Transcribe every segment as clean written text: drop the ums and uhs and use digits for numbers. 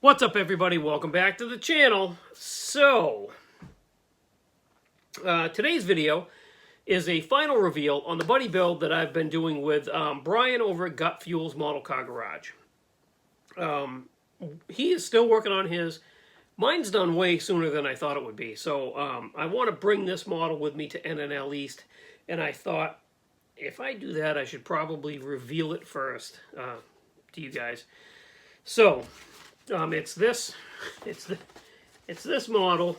What's up, everybody? Welcome back to the channel. So, today's video is a final reveal on the buddy build that I've been doing with Brian over at Gut Fuel's Model Car Garage. He is still working on his. Mine's done way sooner than I thought it would be. So, I want to bring this model with me to NNL East, and I thought if I do that, I should probably reveal it first to you guys. So, it's this model.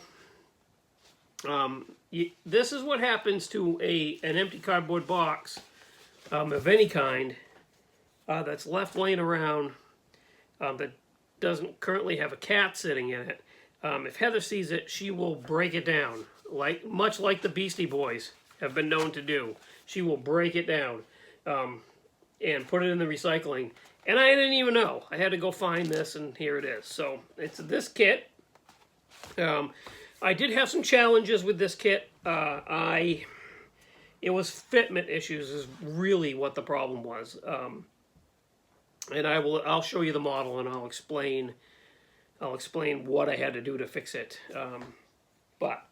This is what happens to an empty cardboard box of any kind that's left laying around that doesn't currently have a cat sitting in it. If Heather sees it, she will break it down, much like the Beastie Boys have been known to do. She will break it down and put it in the recycling. And I didn't even know. I had to go find this, and here it is. So, it's this kit. I did have some challenges with this kit. It was fitment issues is really what the problem was. And I'll show you the model, and I'll explain what I had to do to fix it. But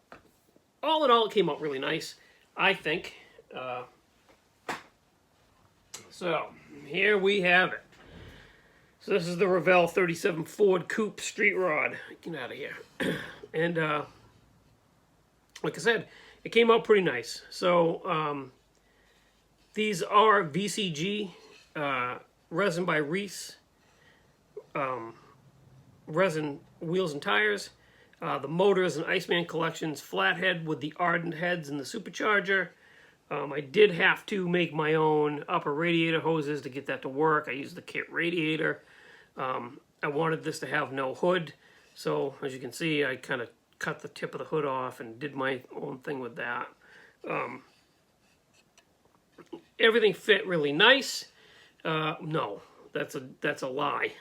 all in all, it came out really nice, I think. So, here we have it. So this is the Revell 37 Ford Coupe Street Rod. Get out of here. And like I said, it came out pretty nice. So these are VCG, resin by Reese, resin wheels and tires. The motor is an Iceman Collections flathead with the ardent heads and the supercharger. I did have to make my own upper radiator hoses to get that to work. I used the kit radiator. I wanted this to have no hood, so as you can see, I kind of cut the tip of the hood off and did my own thing with that. Everything fit really nice. No, that's a lie.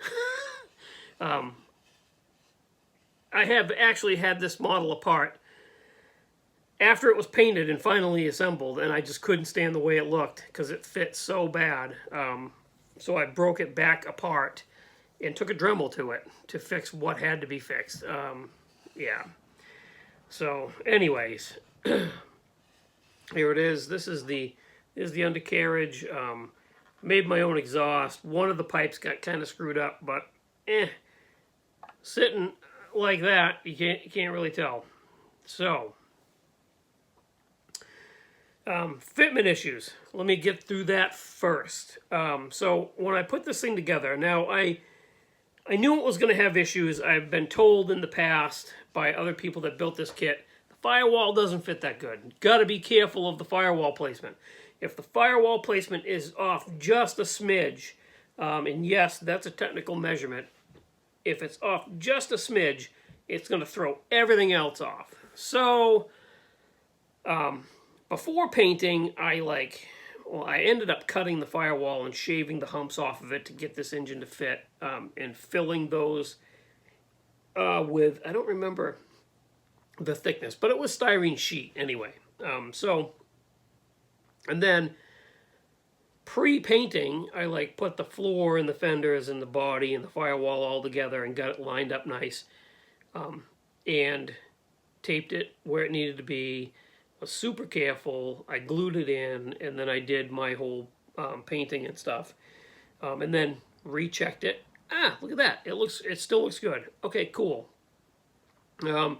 I have actually had this model apart after it was painted and finally assembled, and I just couldn't stand the way it looked because it fit so bad. So I broke it back apart and took a Dremel to it to fix what had to be fixed. Yeah. So, anyways, here it is. This is the undercarriage. Made my own exhaust. One of the pipes got kind of screwed up, but sitting like that, you can't really tell. So, fitment issues. Let me get through that first. So when I put this thing together, now I knew it was going to have issues. I've been told in the past by other people that built this kit, the firewall doesn't fit that good. Got to be careful of the firewall placement. If the firewall placement is off just a smidge, and yes, that's a technical measurement, if it's off just a smidge, it's going to throw everything else off. So, before painting, I ended up cutting the firewall and shaving the humps off of it to get this engine to fit, and filling those with, I don't remember the thickness, but it was styrene sheet anyway. And then pre-painting, I put the floor and the fenders and the body and the firewall all together and got it lined up nice, and taped it where it needed to be. Was super careful. I glued it in, and then I did my whole painting and stuff, and then rechecked it. Look at that! It still looks good. Okay, cool. Then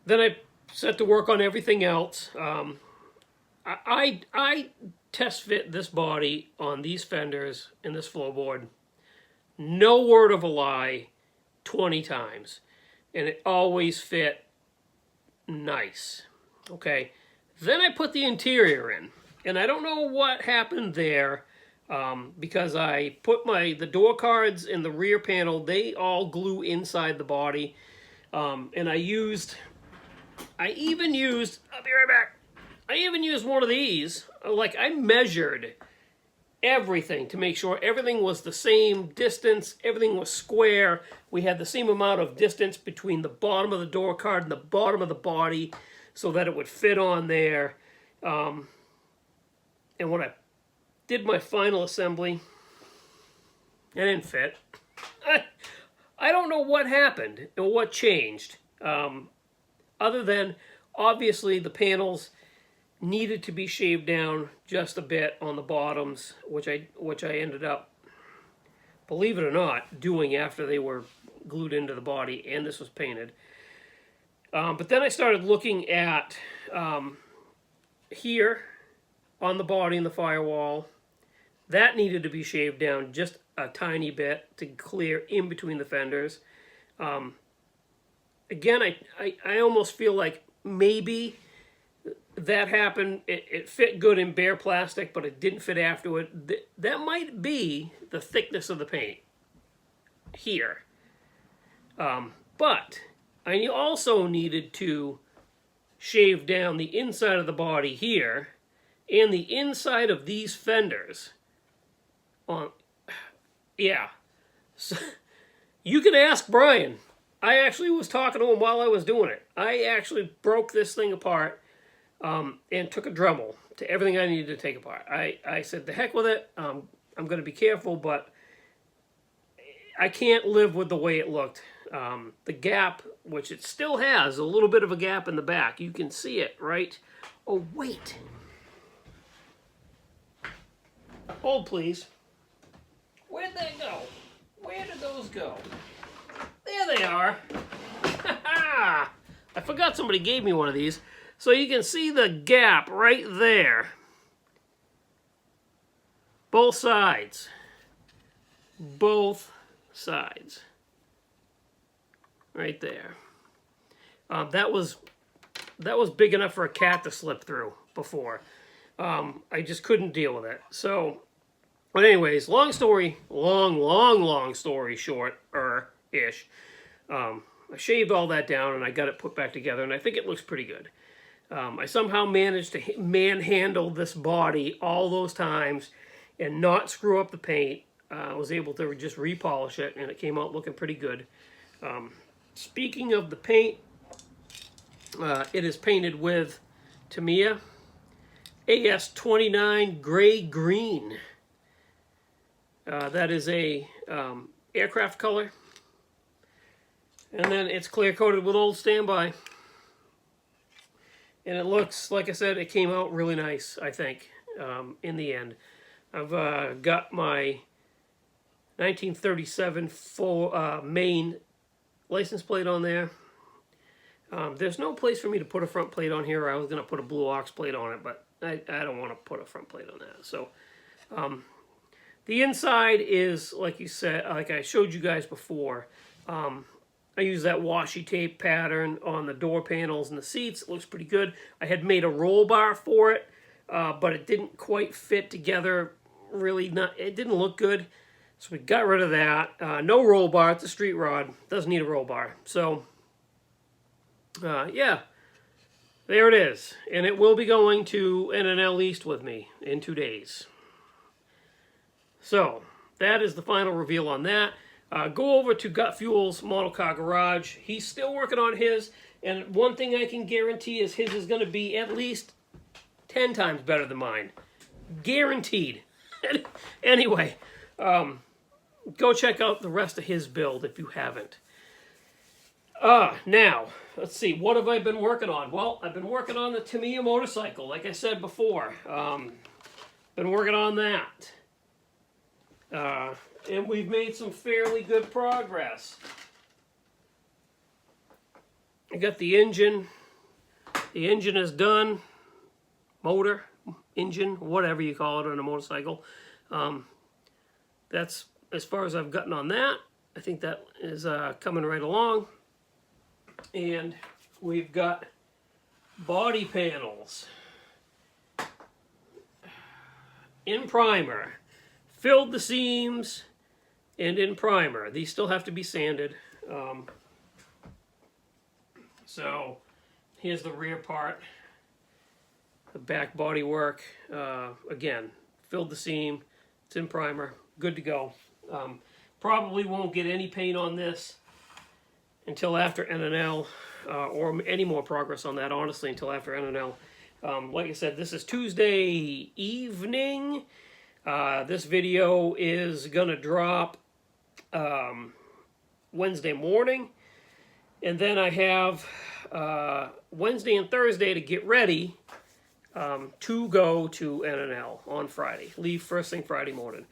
I set to work on everything else. I test fit this body on these fenders and this floorboard. No word of a lie, 20 times, and it always fit nice. Okay, then I put the interior in, and I don't know what happened there, because I put the door cards in the rear panel, they all glue inside the body, and I even used, I'll be right back, I even used one of these. I measured everything to make sure everything was the same distance, everything was square, we had the same amount of distance between the bottom of the door card and the bottom of the body, so that it would fit on there. And when I did my final assembly, it didn't fit. I don't know what happened or what changed, other than obviously the panels needed to be shaved down just a bit on the bottoms, which I ended up, believe it or not, doing after they were glued into the body and this was painted. But then I started looking at here on the body and the firewall. That needed to be shaved down just a tiny bit to clear in between the fenders. Again, I almost feel like maybe that happened. It fit good in bare plastic, but it didn't fit afterward. That might be the thickness of the paint here. But I also needed to shave down the inside of the body here and the inside of these fenders. Yeah. So, you can ask Brian. I actually was talking to him while I was doing it. I actually broke this thing apart and took a Dremel to everything I needed to take apart. I said, the heck with it. I'm going to be careful, but I can't live with the way it looked. The gap, which it still has a little bit of a gap in the back. You can see it, right? Oh, wait. Hold, please. Where'd they go? Where did those go? There they are. I forgot somebody gave me one of these. So you can see the gap right there. Both sides. Both sides. Right there. That was big enough for a cat to slip through before. I just couldn't deal with it. So, but anyways, long story short-ish. I shaved all that down and I got it put back together, and I think it looks pretty good. I somehow managed to manhandle this body all those times and not screw up the paint. I was able to just repolish it, and it came out looking pretty good. Speaking of the paint, it is painted with Tamiya AS29 Gray Green. That is a aircraft color. And then it's clear coated with Old Standby. And it looks, like I said, it came out really nice, I think, in the end. I've got my 1937 Maine license plate on there. There's no place for me to put a front plate on here. I was going to put a blue ox plate on it, but I don't want to put a front plate on that. So the inside is, like you said, like I showed you guys before. I use that washi tape pattern on the door panels and the seats. It looks pretty good. I had made a roll bar for it, but it didn't quite fit together. Really, it didn't look good. So we got rid of that. No roll bar. It's a street rod. Doesn't need a roll bar. So, yeah. There it is. And it will be going to NNL East with me in 2 days. So, that is the final reveal on that. Go over to Gut Fuel's Model Car Garage. He's still working on his. And one thing I can guarantee is his is going to be at least 10 times better than mine. Guaranteed. Anyway, go check out the rest of his build if you haven't. Now, let's see. What have I been working on? Well, I've been working on the Tamiya motorcycle, like I said before. Been working on that. And we've made some fairly good progress. I got the engine. The engine is done. Motor, engine, whatever you call it on a motorcycle. That's as far as I've gotten on that. I think that is coming right along. And we've got body panels in primer. Filled the seams and in primer. These still have to be sanded. So here's the rear part. The back body work. Again, filled the seam. It's in primer. Good to go. Probably won't get any paint on this until after NNL, or any more progress on that, honestly, until after NNL. Like I said, this is Tuesday evening. This video is going to drop Wednesday morning. And then I have Wednesday and Thursday to get ready to go to NNL on Friday. Leave first thing Friday morning.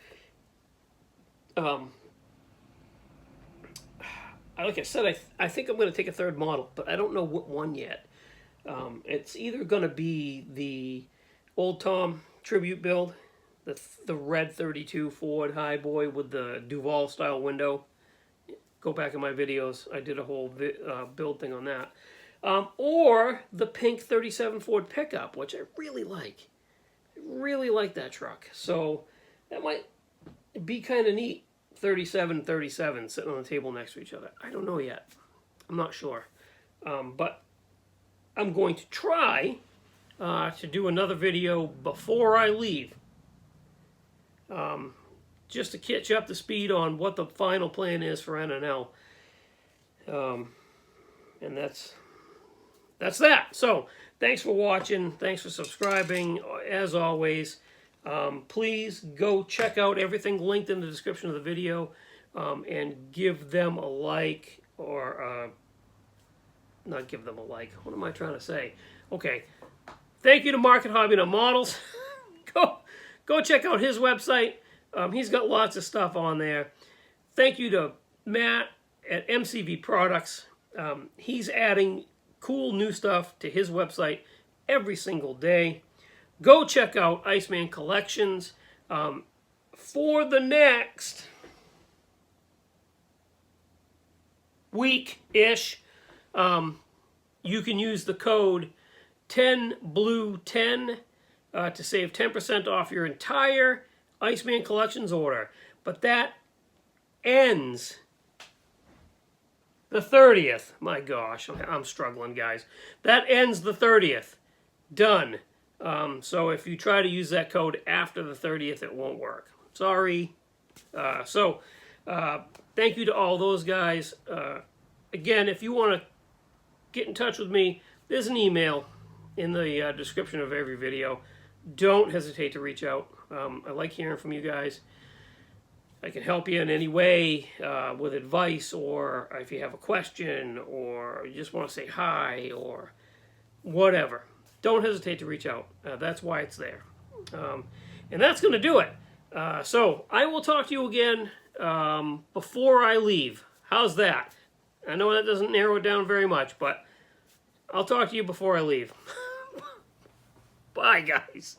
Like I said, I think I'm going to take a third model, but I don't know what one yet. It's either going to be the Old Tom tribute build, the red 32 Ford Highboy with the Duval style window. Go back in my videos. I did a whole build thing on that. Or the pink 37 Ford pickup, which I really like. I really like that truck. So that might be kind of neat. 37 and 37 sitting on the table next to each other. I don't know yet. I'm not sure. But I'm going to try to do another video before I leave. Just to catch up to speed on what the final plan is for NNL. And that's that. So, thanks for watching. Thanks for subscribing. As always, please go check out everything linked in the description of the video and give them a like, or not give them a like. What am I trying to say? Okay. Thank you to Market Hobby and Models. Go check out his website. He's got lots of stuff on there. Thank you to Matt at MCV Products. He's adding cool new stuff to his website every single day. Go check out Iceman Collections. For the next week-ish, you can use the code 10BLUE10 to save 10% off your entire Iceman Collections order. But that ends the 30th. My gosh, I'm struggling, guys. That ends the 30th. Done. So if you try to use that code after the 30th, it won't work. Sorry. Thank you to all those guys. Again, if you want to get in touch with me, there's an email in the description of every video. Don't hesitate to reach out. I like hearing from you guys. I can help you in any way with advice, or if you have a question, or you just want to say hi, or whatever. Don't hesitate to reach out. That's why it's there. And that's going to do it. So I will talk to you again before I leave. How's that? I know that doesn't narrow it down very much, but I'll talk to you before I leave. Bye, guys.